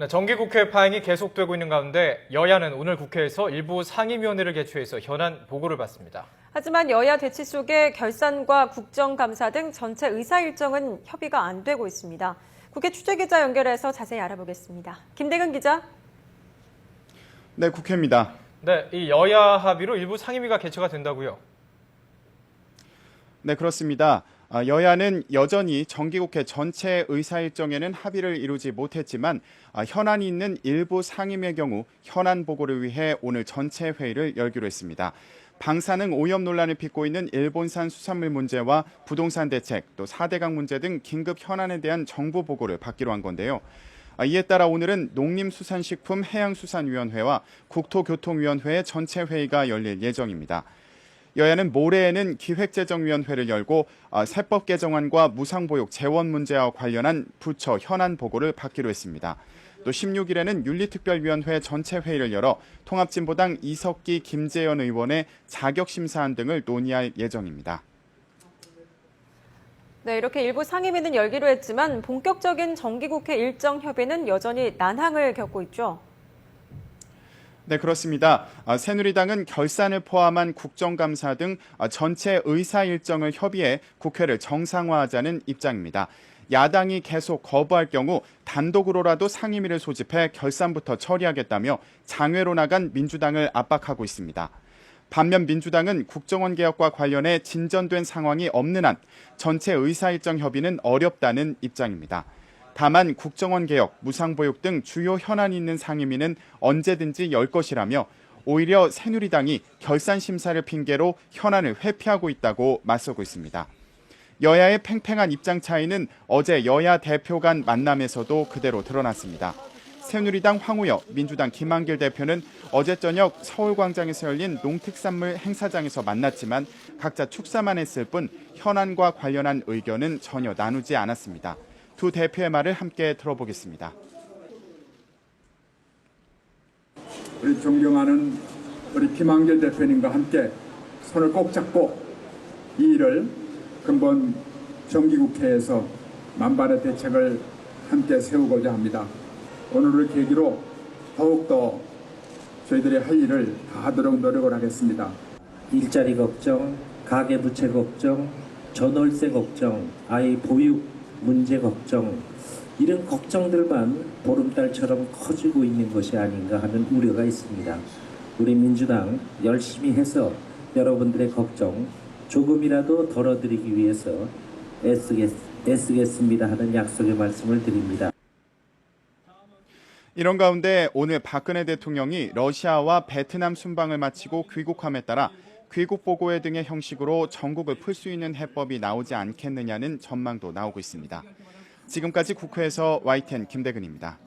네, 정기국회 파행이 계속되고 있는 가운데 여야는 오늘 국회에서 일부 상임위원회를 개최해서 현안 보고를 받습니다. 하지만 여야 대치 속에 결산과 국정감사 등 전체 의사 일정은 협의가 안 되고 있습니다. 국회 취재기자 연결해서 자세히 알아보겠습니다. 김대근 기자. 네, 국회입니다. 네, 이 여야 합의로 일부 상임위가 개최가 된다고요? 네, 그렇습니다. 여야는 여전히 정기국회 전체 의사 일정에는 합의를 이루지 못했지만 현안이 있는 일부 상임위의 경우 현안 보고를 위해 오늘 전체 회의를 열기로 했습니다. 방사능 오염 논란을 빚고 있는 일본산 수산물 문제와 부동산 대책, 또 4대강 문제 등 긴급 현안에 대한 정부 보고를 받기로 한 건데요. 이에 따라 오늘은 농림수산식품 해양수산위원회와 국토교통위원회의 전체 회의가 열릴 예정입니다. 여야는 모레에는 기획재정위원회를 열고 세법 개정안과 무상보육 재원 문제와 관련한 부처 현안 보고를 받기로 했습니다. 또 16일에는 윤리특별위원회 전체 회의를 열어 통합진보당 이석기, 김재현 의원의 자격심사안 등을 논의할 예정입니다. 네, 이렇게 일부 상임위는 열기로 했지만 본격적인 정기국회 일정 협의는 여전히 난항을 겪고 있죠. 네, 그렇습니다. 새누리당은 결산을 포함한 국정감사 등 전체 의사 일정을 협의해 국회를 정상화하자는 입장입니다. 야당이 계속 거부할 경우 단독으로라도 상임위를 소집해 결산부터 처리하겠다며 장외로 나간 민주당을 압박하고 있습니다. 반면 민주당은 국정원 개혁과 관련해 진전된 상황이 없는 한 전체 의사 일정 협의는 어렵다는 입장입니다. 다만 국정원 개혁, 무상보육 등 주요 현안이 있는 상임위는 언제든지 열 것이라며 오히려 새누리당이 결산 심사를 핑계로 현안을 회피하고 있다고 맞서고 있습니다. 여야의 팽팽한 입장 차이는 어제 여야 대표 간 만남에서도 그대로 드러났습니다. 새누리당 황우여, 민주당 김한길 대표는 어제 저녁 서울광장에서 열린 농특산물 행사장에서 만났지만 각자 축사만 했을 뿐 현안과 관련한 의견은 전혀 나누지 않았습니다. 두 대표의 말을 함께 들어보겠습니다. 우리 존경하는 우리 김한길 대표님과 함께 손을 꼭 잡고 이 일을 근본 정기국회에서 만반의 대책을 함께 세우고자 합니다. 오늘을 계기로 더욱더 저희들이 할 일을 다하도록 노력을 하겠습니다. 일자리 걱정, 가계부채 걱정, 전월세 걱정, 아이 보육 문제 걱정, 이런 걱정들만 보름달처럼 커지고 있는 것이 아닌가 하는 우려가 있습니다. 우리 민주당 열심히 해서 여러분들의 걱정 조금이라도 덜어드리기 위해서 애쓰겠습니다 하는 약속의 말씀을 드립니다. 이런 가운데 오늘 박근혜 대통령이 러시아와 베트남 순방을 마치고 귀국함에 따라 귀국 보고회 등의 형식으로 전국을 풀 수 있는 해법이 나오지 않겠느냐는 전망도 나오고 있습니다. 지금까지 국회에서 YTN 김대근입니다.